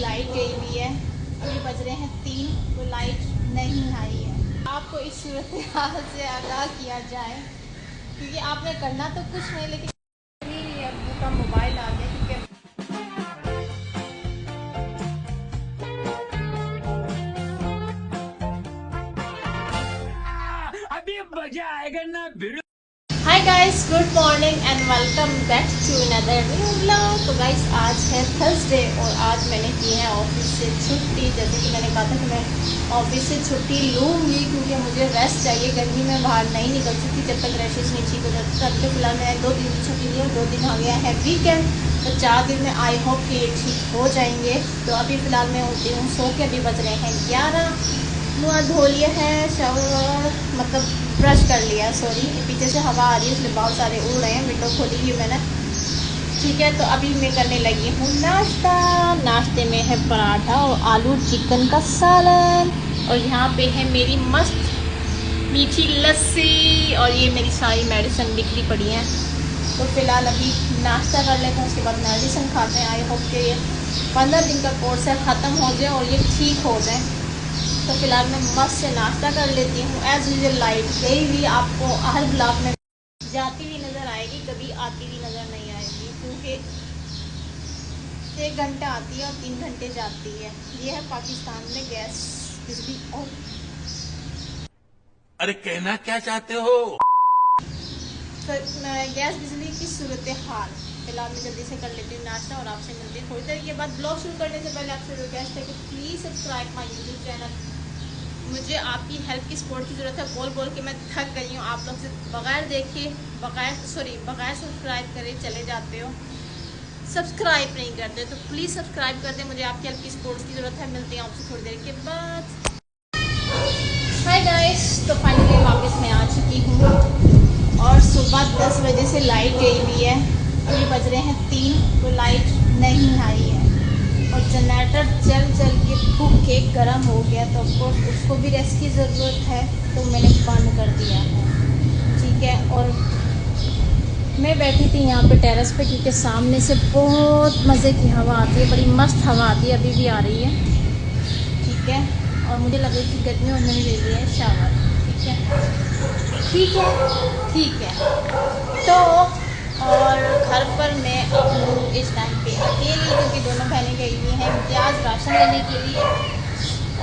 Light गई हुई है। अभी बज रहे हैं 3, तो लाइट नहीं आई है। आपको इस सूरत हाल से आगाह किया जाए, क्योंकि आपने करना तो कुछ नहीं, लेकिन मेरी अब्बू का मोबाइल आ गया क्योंकि अभी मजा आएगा ना भिड़ो। Hi guys, good morning and welcome back to another new vlog. तो गाइस आज है थर्सडे और आज मैंने की है ऑफिस से छुट्टी। जैसे कि मैंने कहा था कि मैं ऑफिस से छुट्टी लूँगी क्योंकि मुझे रेस्ट चाहिए। गर्मी में बाहर नहीं निकल सकती जब तक रैशेस नहीं ठीक हो जाते। तो अभी तो फिलहाल मैंने 2 दिन की छुट्टी ली और 2 दिन हो गया है वीकेंड, तो 4 दिन में आई होप कि ये ठीक हो जाएंगे। तो अभी फ़िलहाल मैं उठती हूँ सो के। अभी बज रहे हैं 11। मुँह धो लिया है, शावर मतलब ब्रश कर लिया। सॉरी, पीछे से हवा आ रही है इसलिए बहुत सारे उड़ रहे हैं। विंडो खोली हुई मैंने, ठीक है। तो अभी मैं करने लगी हूँ नाश्ता। नाश्ते में है पराठा और आलू चिकन का सालन, और यहाँ पे है मेरी मस्त मीठी लस्सी, और ये मेरी सारी मेडिसिन बिखरी पड़ी हैं। तो फिलहाल अभी नाश्ता कर लेते हैं, उसके बाद मेडिसिन खाते हैं। आई होप कि ये 15 दिन का कोर्स है, ख़त्म हो जाए और ये ठीक हो जाए। तो फिलहाल मैं मस्त से नाश्ता कर लेती हूँ। एज यूजल लाइट गई हुई आपको हर ब्लॉक में जाती हुई नज़र आएगी, कभी आती हुई नज़र नहीं आएगी, क्योंकि 1 घंटा आती है और 3 घंटे जाती है। ये है पाकिस्तान में गैस बिजली और अरे कहना क्या चाहते हो? गैस बिजली की सूरत हाल। फिलहाल मैं जल्दी से कर लेती हूँ नाश्ता और आपसे मिलती हूँ थोड़ी देर के बाद। ब्लॉग शुरू करने से पहले आपसे रिक्वेस्ट है कि please subscribe my YouTube channel. मुझे आपकी हेल्प की सपोर्ट की ज़रूरत है। बोल बोल के मैं थक गई हूँ। आप लोग से बगैर देखे बगैर सब्सक्राइब करे चले जाते हो, सब्सक्राइब नहीं करते। तो प्लीज़ सब्सक्राइब कर दें, मुझे आपकी हेल्प की सपोर्ट की ज़रूरत है। मिलती हैं आपसे थोड़ी देर के बाद। हाय गाइस, तो फाइनली वापस मैं आ चुकी हूँ और सुबह 10 बजे से लाइट गई हुई है। अभी बज रहे हैं 3, तो लाइट नहीं आई है और जनरेटर चल चल के फूक के गर्म हो गया। तो ऑफकोर्स उसको भी रेस्ट की ज़रूरत है, तो मैंने बंद कर दिया है, ठीक है। और मैं बैठी थी यहाँ पे टेरेस पे, क्योंकि सामने से बहुत मज़े की हवा आती है, बड़ी मस्त हवा आती है, अभी भी आ रही है, ठीक है। और मुझे लग रही थी गर्मी और मैंने ले लिया है शावर, ठीक है, ठीक है, ठीक है। तो और घर पर मैं अब हूँ इस टाइम पे अकेली, क्योंकि दोनों बहनें गई हुई हैं इम्तियाज़ राशन लेने के लिए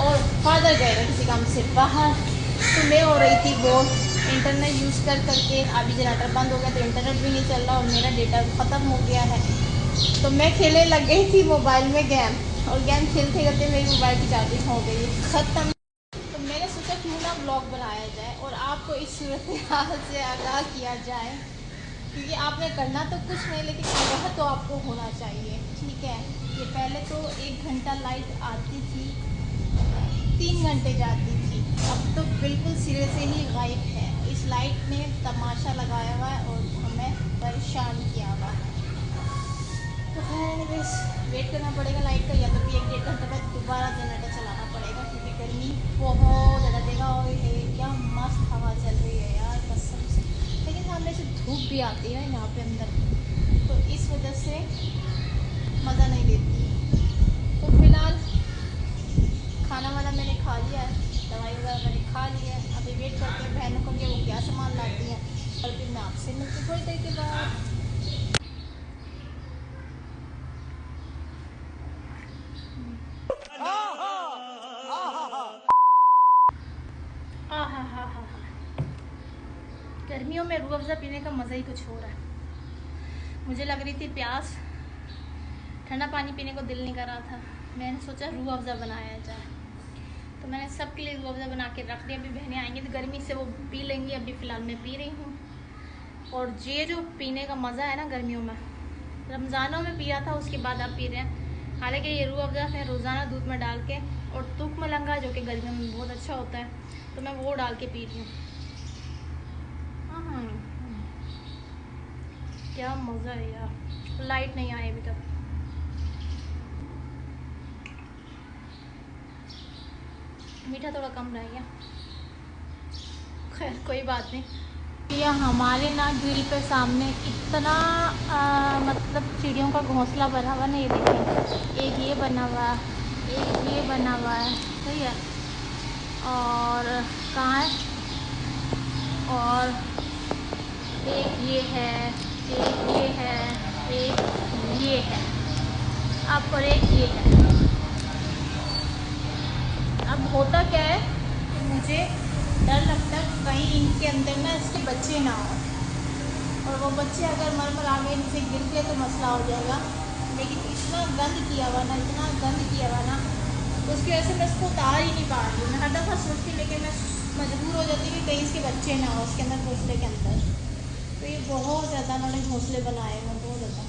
और फादर गए हैं किसी काम से बाहर। तो मैं हो रही थी बोर इंटरनेट यूज़ कर करके। अभी जनरेटर बंद हो गया तो इंटरनेट भी नहीं चल रहा और मेरा डेटा ख़त्म हो गया है। तो मैं खेलने लग गई थी मोबाइल में गेम, और गेम खेलते खेलते मेरी मोबाइल की चार्जिंग हो गई ख़त्म। तो मैंने सोचा क्यों ना ब्लॉग बनाया जाए और आपको इस सूरत हाल से आगाह किया जाए, क्योंकि आपने करना तो कुछ नहीं, लेकिन आगाह तो आपको होना चाहिए, ठीक है। ये पहले तो 1 घंटा लाइट आती थी, 3 घंटे जाती थी, अब तो बिल्कुल सिरे से ही गायब है। इस लाइट ने तमाशा लगाया हुआ है और हमें परेशान किया हुआ है। तो खैर बस वेट करना पड़ेगा लाइट का, या तो फिर 1-1.5 घंटे बाद दोबारा जनरेटर चलाना पड़ेगा, क्योंकि गर्मी बहुत ज़्यादा देगा। और ये क्या मस्त हवा चल रही है यार कसम से, लेकिन सामने से धूप भी आती है यहाँ पे अंदर, तो इस वजह से मज़ा नहीं देती। तो फिलहाल खाना वाना मैंने खा लिया है, दवाई वगैरह मैंने खा ली है। अभी वेट करते हैं बहनों को कि वो क्या सामान लाती हैं, और फिर मैं आपसे मिलती थोड़ी देर के बाद। हाँ, गर्मियों में रूह अफ़ज़ा पीने का मज़ा ही कुछ और है। मुझे लग रही थी प्यास, ठंडा पानी पीने को दिल नहीं कर रहा था। मैंने सोचा रूह अफ़ज़ा बनाया जाए, तो मैंने सबके लिए रूह अफ़ज़ा बना के रख दिया। अभी बहनें आएंगी तो गर्मी से वो पी लेंगी। अभी फ़िलहाल मैं पी रही हूँ। और ये जो पीने का मज़ा है ना गर्मियों में, रमज़ानों में पिया था, उसके बाद आप पी रहे हैं। हालांकि ये रूह अफ़ज़ा है रोज़ाना दूध में डाल के, और तुक मलंगा जो कि गर्मियों में बहुत अच्छा होता है, तो मैं वो डाल के पी रही हूँ। हाँ, क्या मज़ा है यार। लाइट नहीं आई अभी तक। मीठा थोड़ा कम रह गया, खैर कोई बात नहीं। यह हमारे ना ग्रिल पे सामने इतना मतलब चिड़ियों का घोंसला बना हुआ ना, ये देखें, एक ये बना हुआ है, एक ये बना हुआ है, सही है। और कहाँ है, और एक ये है, एक ये है, एक ये है, अब और एक ये है। अब होता क्या है कि मुझे डर लगता है कहीं इनके अंदर ना इसके बच्चे ना हो, और वो बच्चे अगर मर आगे नीचे गिर गए तो मसला हो जाएगा। लेकिन इतना गंद किया हुआ ना, इतना गंद किया हुआ ना, तो उसकी वजह से मैं इसको उतार ही नहीं पा रही हूँ। मैं हर दफ़ा सोचती, लेकिन मैं मजबूर हो जाती कि कहीं इसके बच्चे ना हो उसके अंदर, घोंसले के अंदर। तो ये बहुत ज़्यादा उन्होंने घोंसले बनाए हुए, बहुत ज़्यादा।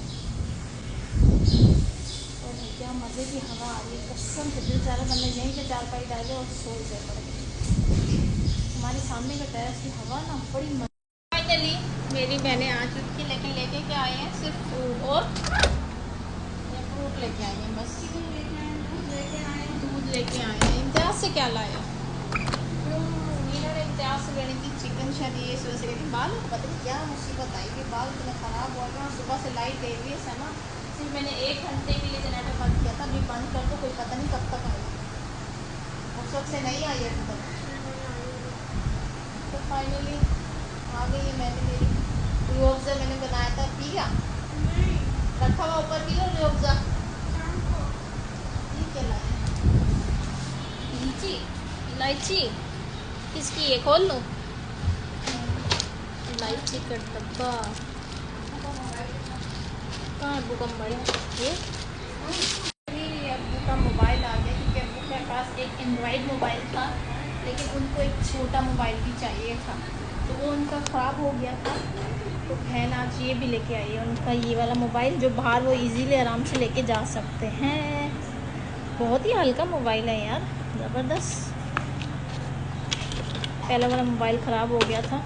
और क्या मज़े की हवा आ रही है, कसम से दिल ज़्यादा बंदा यहीं पे चारपाई डाले और सो जाए पड़ गई। हमारे सामने का टेरेस की हवा ना बड़ी। फाइनली मेरी बहनें आ चुकी, लेकिन लेके क्या आए हैं, सिर्फ फ्रूट और फ्रूट लेके आई हैं बस। दूध लेके आए हैं। इम्तियाज़ से क्या लाए? इन्होंने इम्तियाज़ से लेनी थी चिकन, शायद ये इस वजह से लेकिन बाल पता नहीं क्या मुसीबत आई कि बाल इतना ख़राब हो गया। सुबह से लाइट दे हुई है समा, सिर्फ मैंने 1 घंटे के लिए जनरेटर बंद किया था। अभी बंद कर तो कोई पता नहीं कब तक आएगा, उस वक्त से नहीं आई है अभी तक। तो फाइनली आ गई है। मैंने मेरी रूअफ़ज़ा मैंने बनाया था, पिया रखा हुआ ऊपर, पी लो रूअफ़ज़ा। ये क्या लाए? लीची, इलायची किसकी है, खोल लो। इलायची का डब्बा कहाँ है? अब्बू का मोबाइल, ये अब्बू का मोबाइल आ गया, क्योंकि अब्बू के पास एक एंड्रॉयड मोबाइल था, लेकिन उनको एक छोटा मोबाइल भी चाहिए था, तो वो उनका ख़राब हो गया था। तो बहन आज ये भी लेके आई है उनका ये वाला मोबाइल, जो बाहर वो इजीली आराम से लेके जा सकते हैं। बहुत ही हल्का मोबाइल है यार, ज़बरदस्त। पहला वाला मोबाइल ख़राब हो गया था।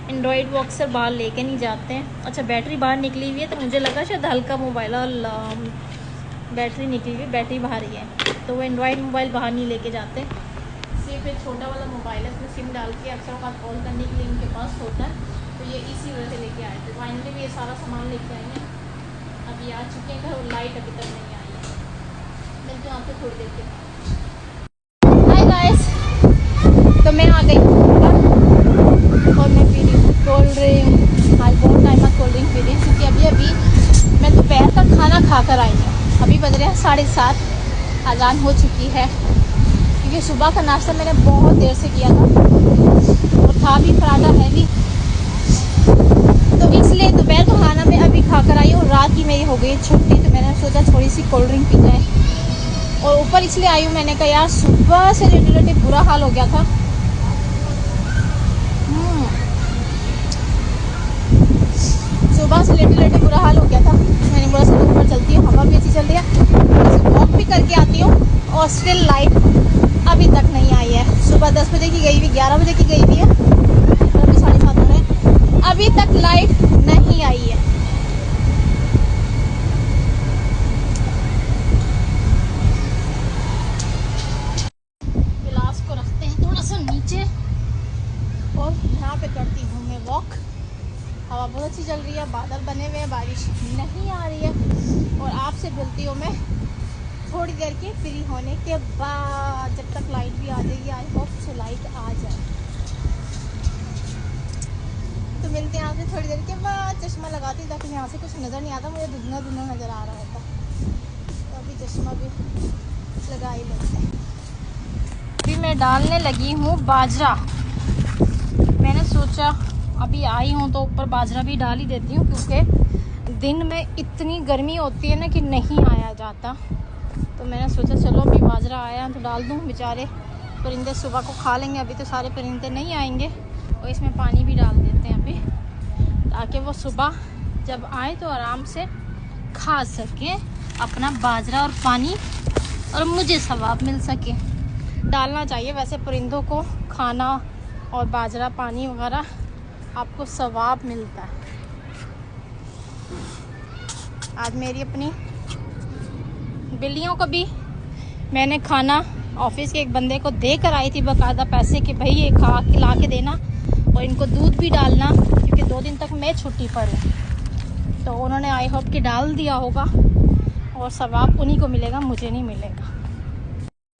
एंड्रॉयड वो अक्सर बाहर लेके नहीं जाते हैं। अच्छा बैटरी बाहर निकली हुई है, तो मुझे लगा शायद हल्का मोबाइल, और बैटरी निकली हुई, बैटरी बाहर ही है, तो वो एंड्रॉयड मोबाइल बाहर नहीं लेके जाते। सिर्फ एक छोटा वाला मोबाइल है, उसमें सिम डाल के अक्सर बात कॉल करने के लिए उनके पास होता है, तो ये इसी वजह से लेके आए थे। फाइनली भी ये सारा सामान लेके आए हैं, अभी आ चुके हैं घर, और लाइट अभी तक नहीं आई है। मिलते हैं आपसे थोड़ी देर के बाद। हाय गाइस, तो मैं आ गई और मैं पी रही हूँ कोल्ड ड्रिंक। आज बहुत टाइम बाद कोल्ड ड्रिंक पी रही हूँ, क्योंकि अभी मैं दोपहर का खाना खा कर आई हूँ। अभी बज रहे हैं 7:30, अजान हो चुकी है, क्योंकि सुबह का नाश्ता मैंने बहुत देर से किया था और था भी पराठा हैवी, तो इसलिए दोपहर का खाना मैं अभी खा कर आई हूँ। रात की मेरी हो गई छुट्टी, तो मैंने सोचा थोड़ी सी कोल्ड ड्रिंक पी जाए। और ऊपर इसलिए आई हूँ, मैंने कहा यार सुबह से लिटरली बुरा हाल हो गया था। सुबह से लिटरली बुरा हाल हो गया था। मैंने बोला चलो ऊपर चलती हूँ, हवा भी अच्छी चल रही है, वॉक भी करके आती हूँ। और स्टिल लाइट अभी तक नहीं आई है। सुबह 10 बजे की गई हुई, 11 बजे की गई हुई है, तो अभी 7:30 हो रहे हैं, अभी तक लाइट नहीं आई है। गिलास को रखते हैं थोड़ा सा नीचे, और यहाँ पे करती हूँ मैं वॉक। हवा बहुत अच्छी चल रही है, बादल बने हुए हैं, बारिश नहीं आ रही है। और आपसे मिलती हूँ मैं थोड़ी देर के फ्री होने के बाद, जब तक लाइट भी आ जाएगी। आई होप से लाइट आ जाए, तो मिलते हैं आपसे थोड़ी देर के बाद। चश्मा लगाती हूँ ताकि यहाँ से कुछ नज़र नहीं आता, मुझे धुंधला धुंधला नज़र आ रहा होता, तो अभी चश्मा भी लगा ही लेते हैं। अभी मैं डालने लगी हूँ बाजरा। मैंने सोचा अभी आई हूँ तो ऊपर बाजरा भी डाल ही देती हूँ, क्योंकि दिन में इतनी गर्मी होती है ना कि नहीं आया जाता। तो मैंने सोचा चलो अभी बाजरा आया तो डाल दूँ, बेचारे परिंदे सुबह को खा लेंगे। अभी तो सारे परिंदे नहीं आएंगे, और इसमें पानी भी डाल देते हैं अभी, ताकि वो सुबह जब आए तो आराम से खा सकें अपना बाजरा और पानी, और मुझे सवाब मिल सके। डालना चाहिए वैसे परिंदों को खाना और बाजरा पानी वगैरह, आपको सवाब मिलता है। आज मेरी अपनी बिल्लियों को भी मैंने खाना ऑफिस के एक बंदे को दे कर आई थी बाकायदा पैसे, कि भाई ये खिला के देना, और इनको दूध भी डालना, क्योंकि 2 दिन तक मैं छुट्टी पर हूँ। तो उन्होंने आई होप कि डाल दिया होगा, और सवाब उन्हीं को मिलेगा, मुझे नहीं मिलेगा।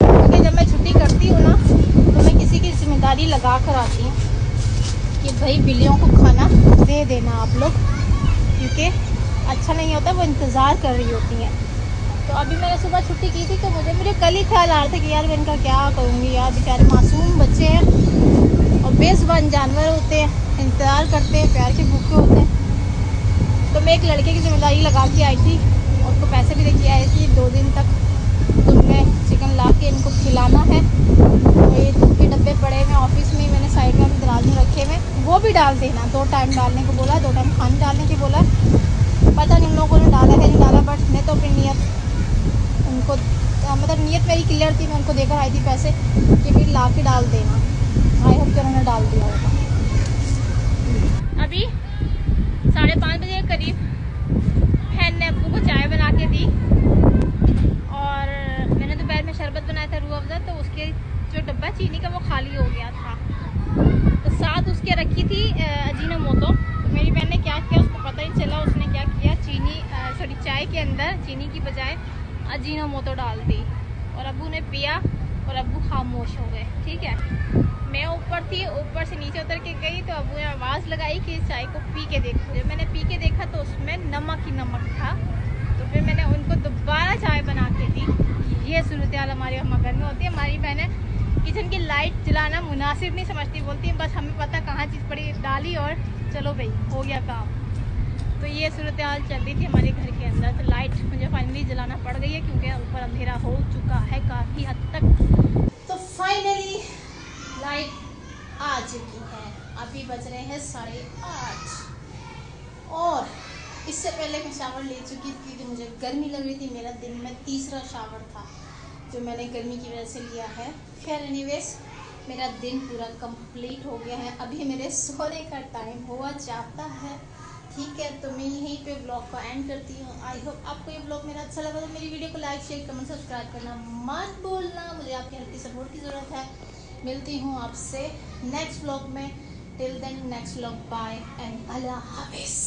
क्योंकि जब मैं छुट्टी करती हूँ ना तो मैं किसी की जिम्मेदारी लगा कर आती हूँ कि भाई बिल्लियों को खाना दे देना आप लोग, क्योंकि अच्छा नहीं होता, वो इंतज़ार कर रही होती हैं। तो अभी मैंने सुबह छुट्टी की थी तो मुझे कल ही ख्याल आ रहा था कि यार मैं इनका क्या करूँगी यार, बेचारे मासूम बच्चे हैं और बेज़ुबान जानवर होते हैं, इंतज़ार करते हैं, प्यार के भूखे होते हैं। तो मैं एक लड़के की जिम्मेदारी लगा के आई थी और उसको पैसे भी दे के आई थी 2 दिन तक। तो मैं चिकन ला के इनको खिलाना है। और ये दूध के डब्बे पड़े हुए ऑफिस में, मैंने साइड में अभी दराज में रखे हुए, वो भी डाल देना। 2 टाइम डालने को बोला, 2 टाइम खाने डालने की बोला। पता नहीं उन लोगों ने डाला है नहीं डाला, बट मैं तो अपनी नियत उनको मतलब नियत मेरी क्लियर थी, मैं उनको देकर आई थी पैसे कि फिर ला के डाल देना। आई होप कि उन्होंने डाल दिया होगा। अभी 5:30 बजे के करीब बहन ने अब्बू को चाय बना के दी और मैंने दोपहर में शरबत बनाया था रूह अफ़ज़ा, तो उसके जो डब्बा चीनी का वो खाली हो गया था, तो साथ उसके रखी थी अजीनोमोटो। तो मेरी बहन ने क्या किया उसको पता ही चला, उसने क्या किया चाय के अंदर चीनी की बजाय अजीनोमोटो डाल दी और अब्बू ने पिया और अब्बू खामोश हो गए। ठीक है, मैं ऊपर थी, ऊपर से नीचे उतर के गई तो अब्बू ने आवाज़ लगाई कि चाय को पी के देखो। जब मैंने पी के देखा तो उसमें नमक ही नमक था। तो फिर मैंने उनको दोबारा चाय बना के दी। ये सूरत हाल हमारे वहाँ घर में होती है। हमारी बहनें किचन की लाइट जलाना मुनासिब नहीं समझती, बोलती हैं बस हमें पता कहाँ चीज़ पड़ी, डाली और चलो भाई हो गया काम। तो ये सूरत हाल चल रही थी हमारे घर के अंदर। तो लाइट मुझे फाइनली जलाना पड़ गई है क्योंकि ऊपर अंधेरा हो चुका है काफ़ी हद तक। तो फाइनली लाइट आ चुकी है। अभी बज रहे हैं 8:30 और इससे पहले मैं शावर ले चुकी थी क्योंकि मुझे गर्मी लग रही थी। मेरा दिन में तीसरा शावर था जो मैंने गर्मी की वजह से लिया है। खैर एनीवेज मेरा दिन पूरा कंप्लीट हो गया है। अभी मेरे सोने का टाइम हुआ जाता है। ठीक है, तो मैं यहीं पे ब्लॉग को एंड करती हूँ। आई होप आपको ये ब्लॉग मेरा अच्छा लगा तो मेरी वीडियो को लाइक शेयर कमेंट सब्सक्राइब करना मत भूलना। मुझे आपकी हेल्प की सपोर्ट की ज़रूरत है। मिलती हूँ आपसे नेक्स्ट ब्लॉग में। Till then next blog, bye and अल्लाह हाफिज़।